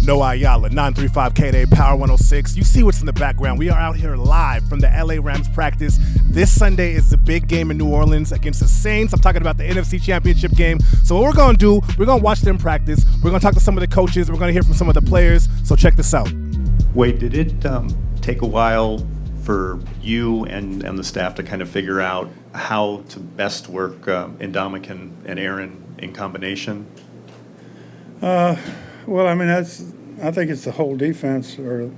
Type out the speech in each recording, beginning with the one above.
Noah Ayala, 935 KDA Power 106. You see what's in the background. We are out here live from the LA Rams practice. This Sunday is the big game in New Orleans against the Saints. I'm talking about the NFC Championship game. So what we're going to do, we're going to watch them practice. We're going to talk to some of the coaches. We're going to hear from some of the players. So check this out. Wade, did it take a while for you and the staff to kind of figure out how to best work Ndamukong and Aaron in combination? Well, I mean, I think it's the whole defense, or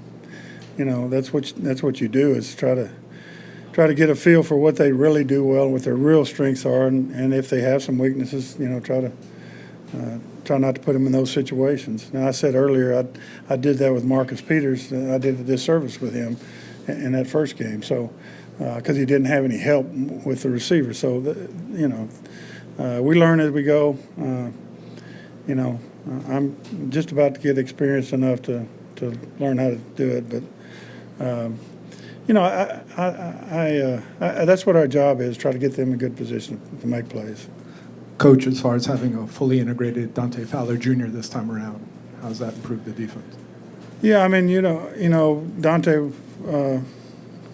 that's what you do, is try to get a feel for what they really do well, what their real strengths are, and if they have some weaknesses, try not to put them in those situations. Now, I said earlier I did that with Marcus Peters. I did a disservice with him in that first game, so because he didn't have any help with the receiver. So we learn as we go. I'm just about to get experienced enough to learn how to do it, but that's what our job is: try to get them in good position to make plays. Coach, as far as having a fully integrated Dante Fowler Jr. this time around, how's that improved the defense? Yeah, I mean, Dante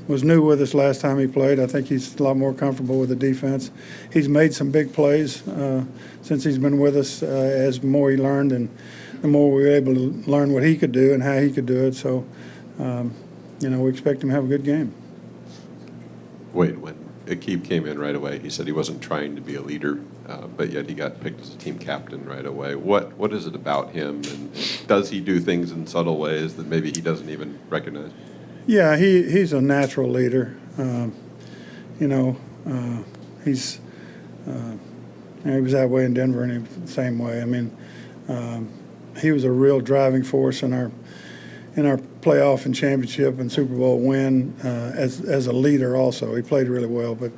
was new with us last time he played. I think he's a lot more comfortable with the defense. He's made some big plays since he's been with us. As more he learned, and the more we were able to learn what he could do and how he could do it. So, we expect him to have a good game. Wade, when Aqib came in right away, he said he wasn't trying to be a leader, but yet he got picked as a team captain right away. What is it about him, and does he do things in subtle ways that maybe he doesn't even recognize? Yeah, he's a natural leader. He was that way in Denver, and he was the same way. I mean, he was a real driving force in our playoff and championship and Super Bowl win as a leader. Also, he played really well, but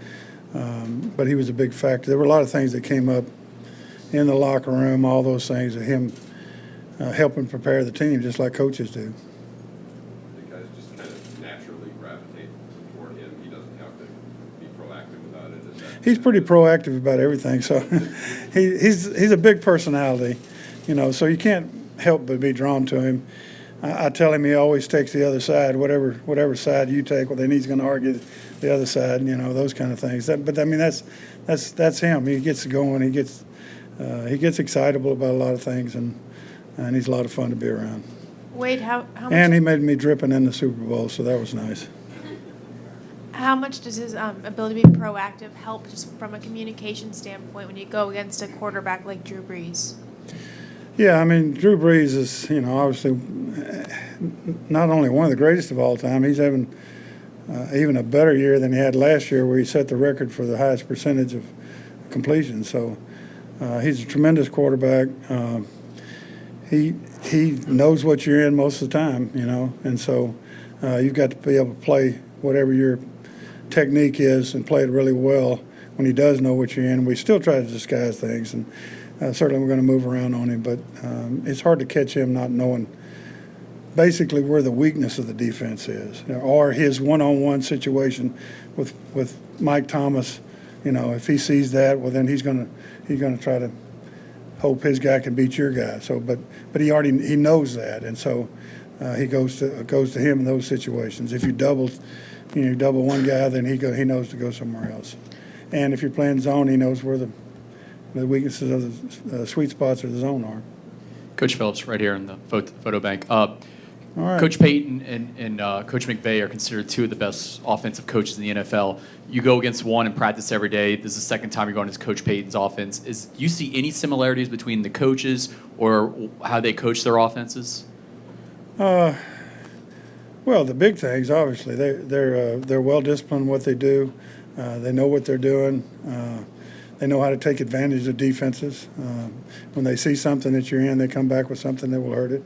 he was a big factor. There were a lot of things that came up in the locker room, all those things, of him helping prepare the team, just like coaches do. He's pretty proactive about everything, so he's a big personality, so you can't help but be drawn to him. I tell him he always takes the other side, whatever side you take, well, then he's going to argue the other side, those kind of things. But I mean, that's him. He gets going. He gets excitable about a lot of things, and he's a lot of fun to be around. Wade, how much? And he made me dripping in the Super Bowl, so that was nice. How much does his ability to be proactive help just from a communication standpoint when you go against a quarterback like Drew Brees? Yeah, I mean, Drew Brees is, obviously not only one of the greatest of all time, he's having even a better year than he had last year, where he set the record for the highest percentage of completion. So he's a tremendous quarterback. He knows what you're in most of the time, and so you've got to be able to play whatever your technique is and play it really well when he does know what you're in. We still try to disguise things, and certainly we're going to move around on him, but it's hard to catch him not knowing basically where the weakness of the defense is, or his one-on-one situation with Mike Thomas. If he sees that, well, then he's going to try to hope his guy can beat your guy. So, but he knows that, and so he goes to him in those situations. If you double one guy, then he knows to go somewhere else. And if you're playing zone, he knows where the weaknesses of the sweet spots of the zone are. Coach Phillips, right here in the photo bank. All right. Coach Payton and Coach McVay are considered two of the best offensive coaches in the NFL. You go against one in practice every day. This is the second time you're going against Coach Payton's offense. Do you see any similarities between the coaches or how they coach their offenses? Well, the big things, obviously, they're well disciplined in what they do. They know what they're doing. They know how to take advantage of defenses. When they see something that you're in, they come back with something that will hurt it.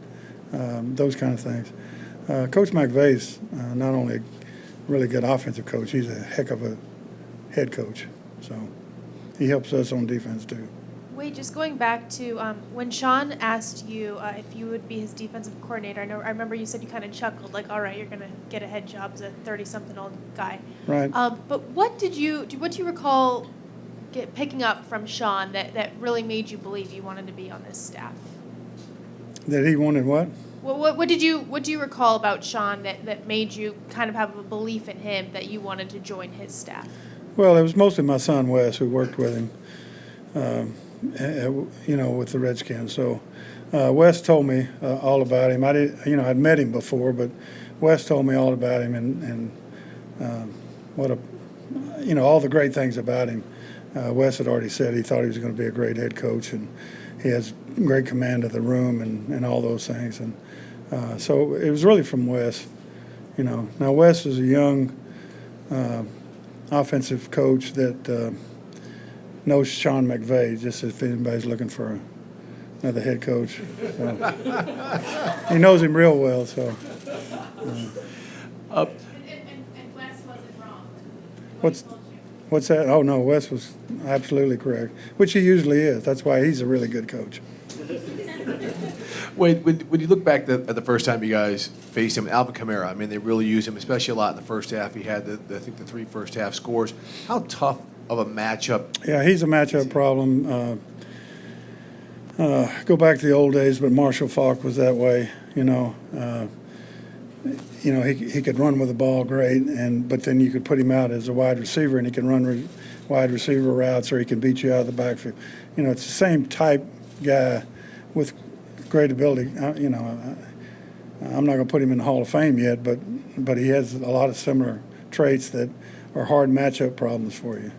Those kind of things. Coach McVay's not only a really good offensive coach, he's a heck of a head coach. So he helps us on defense too. Wait, just going back to when Sean asked you if you would be his defensive coordinator, I remember you said you kind of chuckled, like, all right, you're going to get a head job as a 30-something-old guy. Right. But what do you recall picking up from Sean that really made you believe you wanted to be on this staff? That he wanted what? What do you recall about Sean that made you kind of have a belief in him that you wanted to join his staff? Well, it was mostly my son Wes who worked with him, with the Redskins. So Wes told me all about him. I'd met him before, but Wes told me all about him and all the great things about him. Wes had already said he thought he was going to be a great head coach, and he has great command of the room and all those things. And so it was really from Wes. Now Wes is a young offensive coach that knows Sean McVay, just if anybody's looking for another head coach. So, he knows him real well. So. And Wes wasn't wrong. What's that? Oh, no, Wes was absolutely correct, which he usually is. That's why he's a really good coach. When you look back at the first time you guys faced him, Alvin Kamara, I mean, they really used him, especially a lot in the first half. He had, I think, the 3 first half scores. How tough of a matchup? Yeah, he's a matchup problem. Go back to the old days, but Marshall Faulk was that way, he could run with the ball great, but then you could put him out as a wide receiver, and he can run wide receiver routes, or he can beat you out of the backfield. It's the same type guy with great ability. I'm not going to put him in the Hall of Fame yet, but he has a lot of similar traits that are hard matchup problems for you.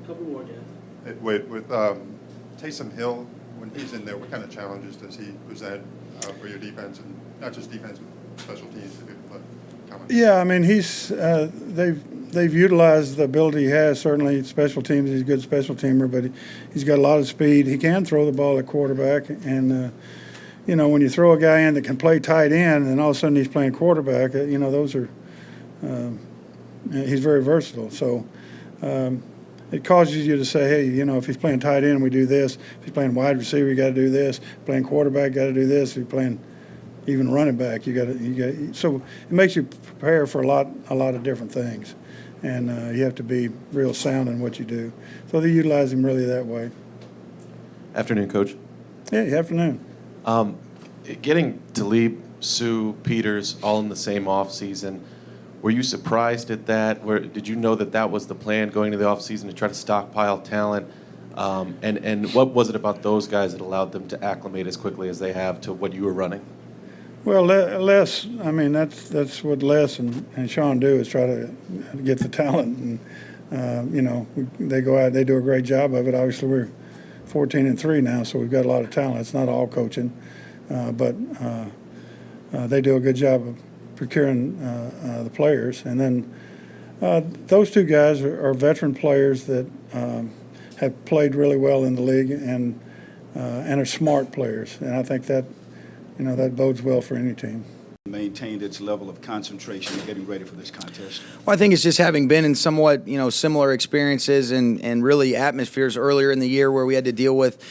Couple more, Jeff. With Taysom Hill, when he's in there, what kind of challenges does he present for your defense, and not just defense, but special teams? Yeah, I mean, they've utilized the ability he has. Certainly, special teams, he's a good special teamer, but he's got a lot of speed. He can throw the ball at quarterback, and when you throw a guy in that can play tight end, and all of a sudden he's playing quarterback, those are he's very versatile. So it causes you to say, hey, if he's playing tight end, we do this. If he's playing wide receiver, you got to do this. Playing quarterback, got to do this. If he's playing even running back, you got. So it makes you prepare for a lot of different things, and you have to be real sound in what you do. So they utilize him really that way. Afternoon, Coach. Yeah, afternoon. Getting Talib, Sue, Peters all in the same off season. Were you surprised at that? Did you know that was the plan going to the off season to try to stockpile talent? And what was it about those guys that allowed them to acclimate as quickly as they have to what you were running? Well, Les, I mean, that's what Les and Sean do, is try to get the talent. And, they go out, they do a great job of it. Obviously, we're 14-3 now, so we've got a lot of talent. It's not all coaching, but they do a good job of procuring the players. And then those two guys are veteran players that have played really well in the league and are smart players. And I think that that bodes well for any team. Maintained its level of concentration getting ready for this contest? Well, I think it's just having been in somewhat, similar experiences and really atmospheres earlier in the year where we had to deal with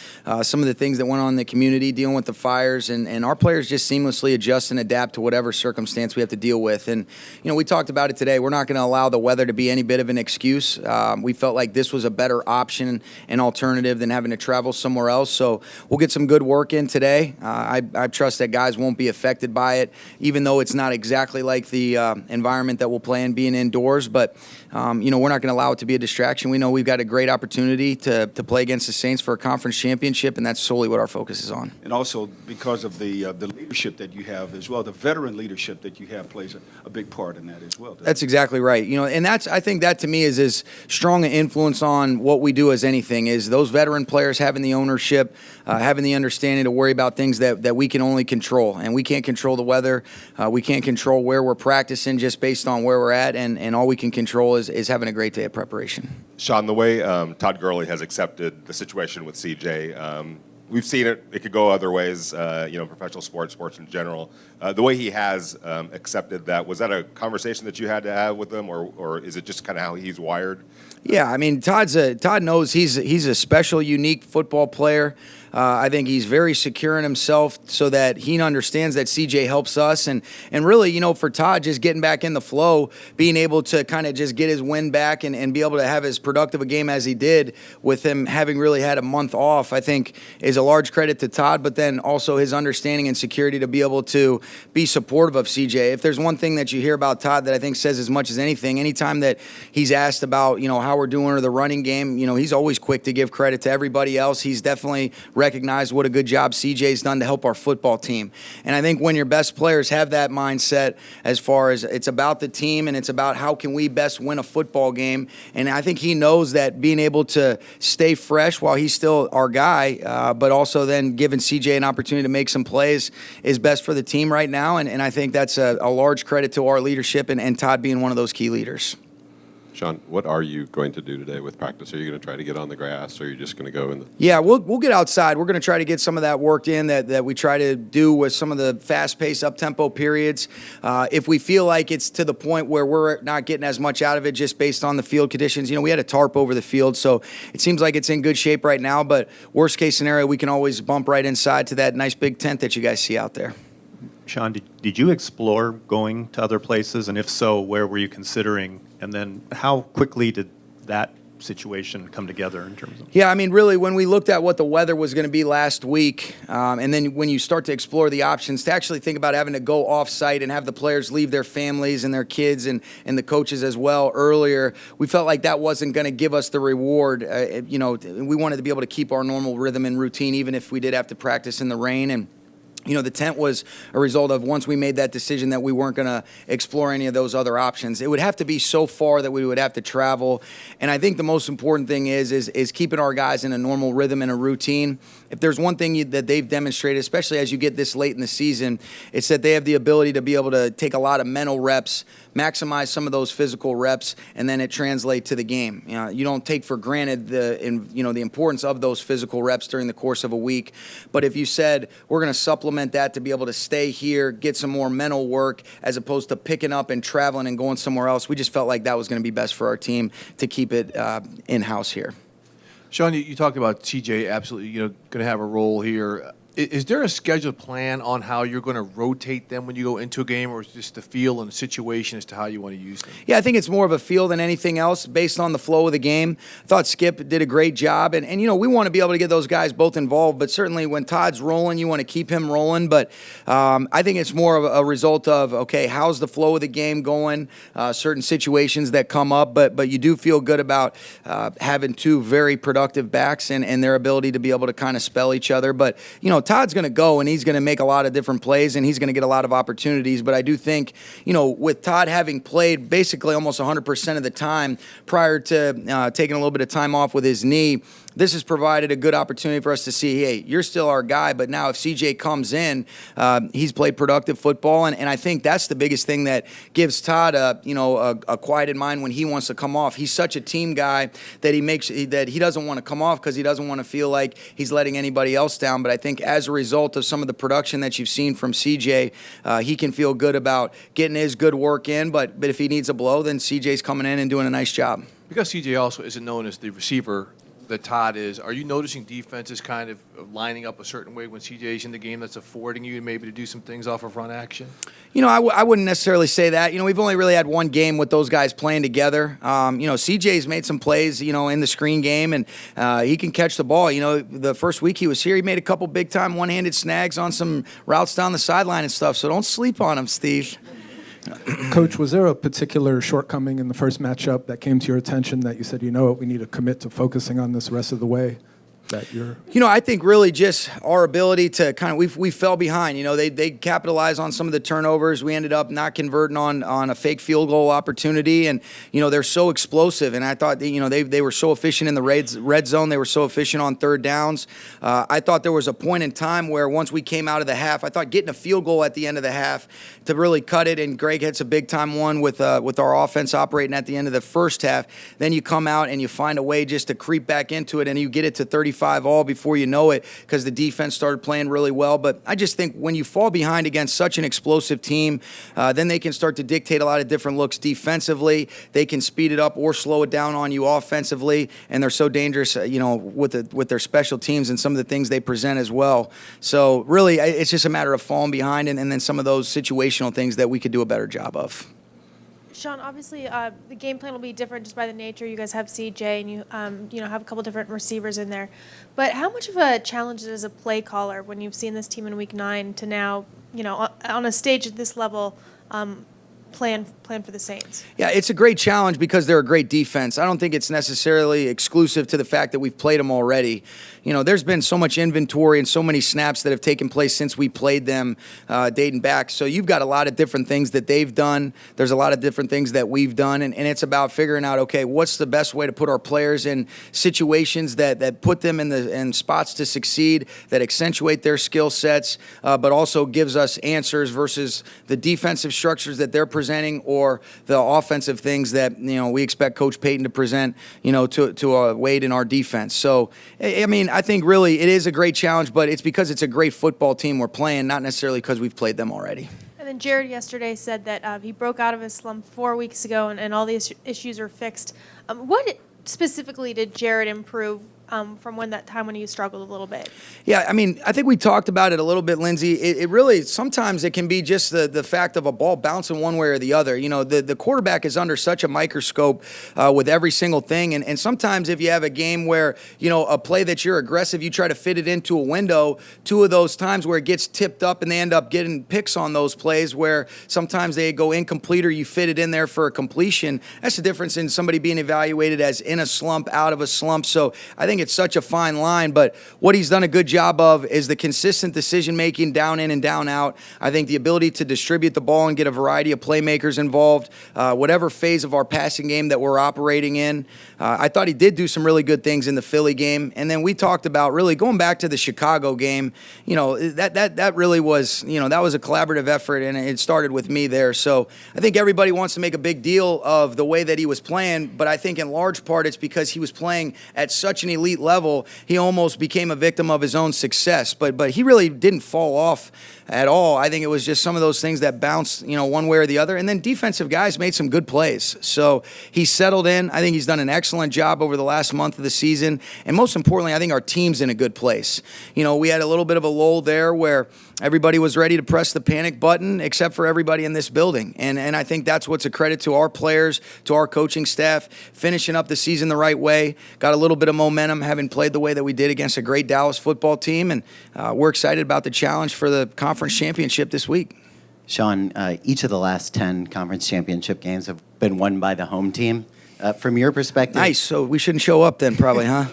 some of the things that went on in the community, dealing with the fires, and our players just seamlessly adjust and adapt to whatever circumstance we have to deal with. And, we talked about it today. We're not going to allow the weather to be any bit of an excuse. We felt like this was a better option and alternative than having to travel somewhere else. So we'll get some good work in today. I trust that guys won't be affected by it, even though it's not exactly like the environment that we'll play in being indoors. But, we're not going to allow it to be a distraction. We know we've got a great opportunity to play against the Saints for a conference championship, and that's solely what our focus is on. And also because of the leadership that you have as well, the veteran leadership that you have plays a big part in that as well. That's exactly right. And I think that to me is as strong an influence on what we do as anything, is those veteran players having the ownership, having the understanding to worry about things that we can only control. And we can't control the weather. We can't control where we're practicing just based on where we're at, and all we can control is having a great day of preparation. Sean, the way Todd Gurley has accepted the situation with CJ, we've seen it. It could go other ways, professional sports in general. The way he has accepted that, was that a conversation that you had to have with him, or is it just kind of how he's wired? Yeah, I mean, Todd knows he's a special, unique football player. I think he's very secure in himself so that he understands that CJ helps us. And really, for Todd, just getting back in the flow, being able to kind of just get his wind back and be able to have as productive a game as he did with him having really had a month off, I think is a large credit to Todd, but then also his understanding and security to be able to be supportive of CJ. If there's one thing that you hear about Todd that I think says as much as anything, anytime that he's asked about, how we're doing or the running game, he's always quick to give credit to everybody else. He's definitely recognized what a good job CJ's done to help our football team. And I think when your best players have that mindset as far as it's about the team and it's about how can we best win a football game, and I think he knows that being able to stay fresh while he's still our guy, but also then giving CJ an opportunity to make some plays is best for the team right now. And I think that's a large credit to our leadership and Todd being one of those key leaders. Sean, what are you going to do today with practice? Are you going to try to get on the grass, or are you just going to go in the... Yeah, we'll get outside. We're going to try to get some of that worked in that we try to do with some of the fast-paced, up-tempo periods. If we feel like it's to the point where we're not getting as much out of it just based on the field conditions, we had a tarp over the field, so it seems like it's in good shape right now, but worst-case scenario, we can always bump right inside to that nice big tent that you guys see out there. Sean, did you explore going to other places? And if so, where were you considering? And then how quickly did that situation come together in terms of? Yeah, really, when we looked at what the weather was going to be last week, and then when you start to explore the options, to actually think about having to go off-site and have the players leave their families and their kids and the coaches as well earlier, we felt like that wasn't going to give us the reward. We wanted to be able to keep our normal rhythm and routine, even if we did have to practice in the rain. And the tent was a result of once we made that decision that we weren't going to explore any of those other options. It would have to be so far that we would have to travel. And I think the most important thing is keeping our guys in a normal rhythm and a routine. If there's one thing that they've demonstrated, especially as you get this late in the season, it's that they have the ability to be able to take a lot of mental reps, maximize some of those physical reps, and then it translates to the game. You don't take for granted the importance of those physical reps during the course of a week. But if you said we're going to supplement that to be able to stay here, get some more mental work, as opposed to picking up and traveling and going somewhere else, we just felt like that was going to be best for our team to keep it in-house here. Sean, you talked about CJ absolutely, going to have a role here. Is there a scheduled plan on how you're going to rotate them when you go into a game, or is it just the feel and the situation as to how you want to use them? Yeah, I think it's more of a feel than anything else based on the flow of the game. I thought Skip did a great job, and we want to be able to get those guys both involved, but certainly when Todd's rolling, you want to keep him rolling. But I think it's more of a result of, okay, how's the flow of the game going, certain situations that come up, but you do feel good about having two very productive backs and their ability to be able to kind of spell each other. But, Todd's going to go and he's going to make a lot of different plays and he's going to get a lot of opportunities. But I do think, with Todd having played basically almost 100% of the time prior to taking a little bit of time off with his knee, this has provided a good opportunity for us to see, hey, you're still our guy, but now if CJ comes in, he's played productive football, and I think that's the biggest thing that gives Todd a quieted mind when he wants to come off. He's such a team guy that he doesn't want to come off because he doesn't want to feel like he's letting anybody else down. But I think as a result of some of the production that you've seen from CJ, he can feel good about getting his good work in, but if he needs a blow, then CJ's coming in and doing a nice job. Because CJ also isn't known as the receiver that Todd is, are you noticing defenses kind of lining up a certain way when CJ's in the game that's affording you maybe to do some things off of run action? I wouldn't necessarily say that. We've only really had one game with those guys playing together. CJ's made some plays, in the screen game, and he can catch the ball. The first week he was here, he made a couple big-time one-handed snags on some routes down the sideline and stuff, so don't sleep on him, Steve. Coach, was there a particular shortcoming in the first matchup that came to your attention that you said, we need to commit to focusing on this the rest of the way? I think really just our ability to kind of we fell behind. They capitalized on some of the turnovers. We ended up not converting on a fake field goal opportunity, and they're so explosive. And I thought they were so efficient in the red zone. They were so efficient on third downs. I thought there was a point in time where once we came out of the half, I thought getting a field goal at the end of the half to really cut it. And Greg hits a big time one with our offense operating at the end of the first half. Then you come out and you find a way just to creep back into it, and you get it to 35 35 all before you know it because the defense started playing really well. But I just think when you fall behind against such an explosive team, then they can start to dictate a lot of different looks defensively. They can speed it up or slow it down on you offensively, and they're so dangerous, with their special teams and some of the things they present as well. So really, it's just a matter of falling behind and then some of those situational things that we could do a better job of. Sean, obviously, the game plan will be different just by the nature. You guys have CJ, and you have a couple different receivers in there. But how much of a challenge is it as a play caller when you've seen this team in Week 9 to now, on a stage at this level, plan for the Saints? Yeah, it's a great challenge because they're a great defense. I don't think it's necessarily exclusive to the fact that we've played them already. There's been so much inventory and so many snaps that have taken place since we played them dating back. So you've got a lot of different things that they've done. There's a lot of different things that we've done, and it's about figuring out, okay, what's the best way to put our players in situations that put them in spots to succeed, that accentuate their skill sets, but also gives us answers versus the defensive structures that they're presenting or the offensive things that we expect Coach Payton to present to Wade in our defense. So I think really it is a great challenge, but it's because it's a great football team we're playing, not necessarily because we've played them already. And then Jared yesterday said that he broke out of his slump 4 weeks ago and all these issues are fixed. What specifically did Jared improve from when you struggled a little bit? Yeah, I think we talked about it a little bit, Lindsay. It really, sometimes it can be just the fact of a ball bouncing one way or the other. The quarterback is under such a microscope with every single thing. And sometimes if you have a game where, a play that you're aggressive, you try to fit it into a window, two of those times where it gets tipped up and they end up getting picks on those plays where sometimes they go incomplete or you fit it in there for a completion. That's the difference in somebody being evaluated as in a slump, out of a slump. So I think it's such a fine line, but what he's done a good job of is the consistent decision-making down in and down out. I think the ability to distribute the ball and get a variety of playmakers involved, whatever phase of our passing game that we're operating in. I thought he did do some really good things in the Philly game, and then we talked about really going back to the Chicago game. That really was, that was a collaborative effort, and it started with me there. So I think everybody wants to make a big deal of the way that he was playing, but I think in large part it's because he was playing at such an elite level, he almost became a victim of his own success. But he really didn't fall off at all. I think it was just some of those things that bounced, one way or the other. And then defensive guys made some good plays. So he settled in. I think he's done an excellent job over the last month of the season. And most importantly, I think our team's in a good place. We had a little bit of a lull there where everybody was ready to press the panic button except for everybody in this building. And I think that's what's a credit to our players, to our coaching staff, finishing up the season the right way, got a little bit of momentum having played the way that we did against a great Dallas football team. And we're excited about the challenge for the conference championship this week. Sean, each of the last 10 conference championship games have been won by the home team. From your perspective... Nice. So we shouldn't show up then probably, huh?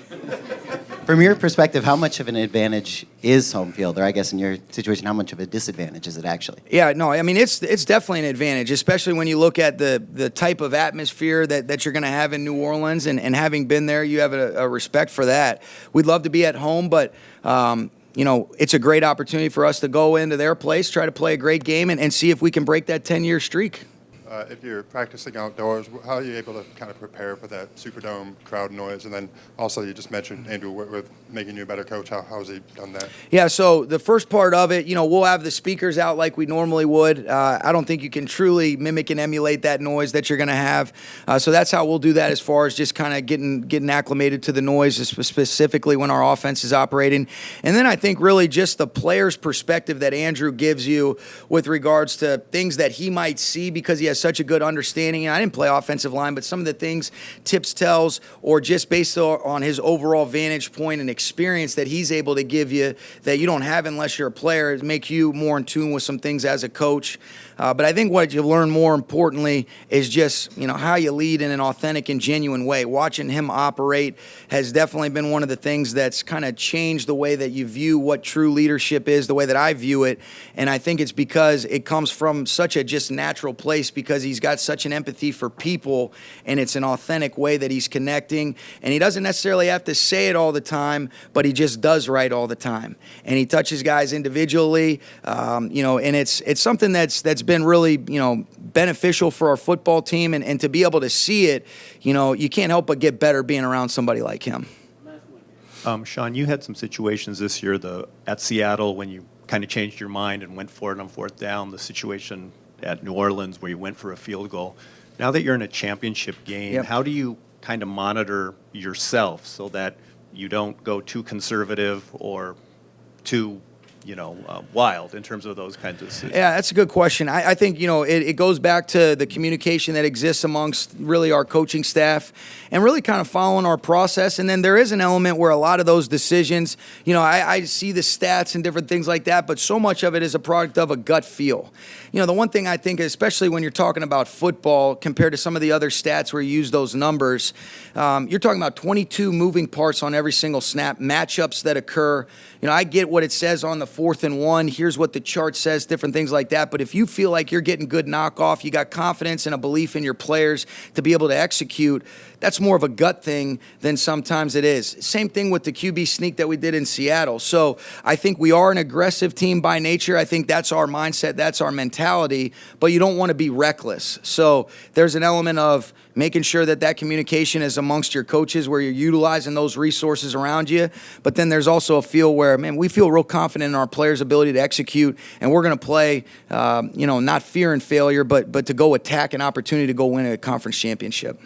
From your perspective, how much of an advantage is home field? Or I guess in your situation, how much of a disadvantage is it actually? Yeah, no, it's definitely an advantage, especially when you look at the type of atmosphere that you're going to have in New Orleans. And having been there, you have a respect for that. We'd love to be at home, but... it's a great opportunity for us to go into their place, try to play a great game, and see if we can break that 10-year streak. If you're practicing outdoors, how are you able to kind of prepare for that Superdome crowd noise? And then also you just mentioned Andrew with making you a better coach. How has he done that? Yeah, so the first part of it, we'll have the speakers out like we normally would. I don't think you can truly mimic and emulate that noise that you're going to have. So that's how we'll do that as far as just kind of getting acclimated to the noise, specifically when our offense is operating. And then I think really just the player's perspective that Andrew gives you with regards to things that he might see because he has such a good understanding. And I didn't play offensive line, but some of the things, tips, tells, or just based on his overall vantage point and experience that he's able to give you that you don't have unless you're a player, make you more in tune with some things as a coach. But I think what you learn more importantly is just, how you lead in an authentic and genuine way. Watching him operate has definitely been one of the things that's kind of changed the way that you view what true leadership is, the way that I view it. And I think it's because it comes from such a just natural place because he's got such an empathy for people and it's an authentic way that he's connecting. And he doesn't necessarily have to say it all the time, but he just does right all the time. And he touches guys individually, and it's something that's been really, beneficial for our football team. And to be able to see it, you can't help but get better being around somebody like him. Sean, you had some situations this year at Seattle when you kind of changed your mind and went for it on fourth down, the situation at New Orleans where you went for a field goal. Now that you're in a championship game, Yep. how do you kind of monitor yourself so that you don't go too conservative or too wild in terms of those kinds of decisions? Yeah, that's a good question. I think, it goes back to the communication that exists amongst really our coaching staff and really kind of following our process. And then there is an element where a lot of those decisions, I see the stats and different things like that, but so much of it is a product of a gut feel. The one thing I think, especially when you're talking about football compared to some of the other stats where you use those numbers, you're talking about 22 moving parts on every single snap, matchups that occur. I get what it says on the 4th and 1. Here's what the chart says, different things like that. But if you feel like you're getting good knockoff, you got confidence and a belief in your players to be able to execute, that's more of a gut thing than sometimes it is. Same thing with the QB sneak that we did in Seattle. So I think we are an aggressive team by nature. I think that's our mindset, that's our mentality, but you don't want to be reckless. So there's an element of making sure that communication is amongst your coaches where you're utilizing those resources around you. But then there's also a feel where, man, we feel real confident in our players' ability to execute, and we're going to play, not fear and failure, but to go attack an opportunity to go win a conference championship.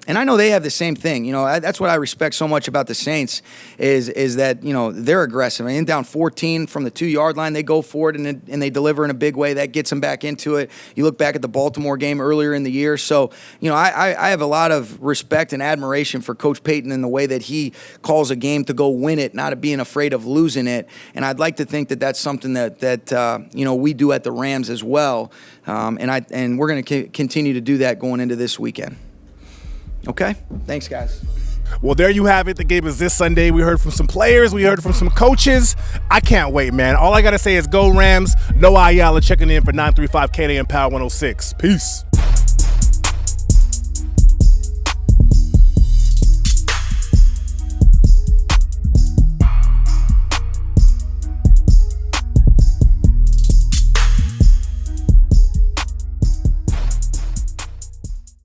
And I know they have the same thing. That's what I respect so much about the Saints is that, they're aggressive. In down 14 from the 2-yard line, they go for it and they deliver in a big way. That gets them back into it. You look back at the Baltimore game earlier in the year. So, I have a lot of respect and admiration for Coach Payton and the way that he calls a game to go win it, not being afraid of losing it. And I'd like to think that that's something that we do at the Rams as well. And we're going to continue to do that going into this weekend. Okay? Thanks, guys. Well, there you have it. The game is this Sunday. We heard from some players. We heard from some coaches. I can't wait, man. All I got to say is go Rams. No Ayala checking in for 935 KDM Power 106. Peace.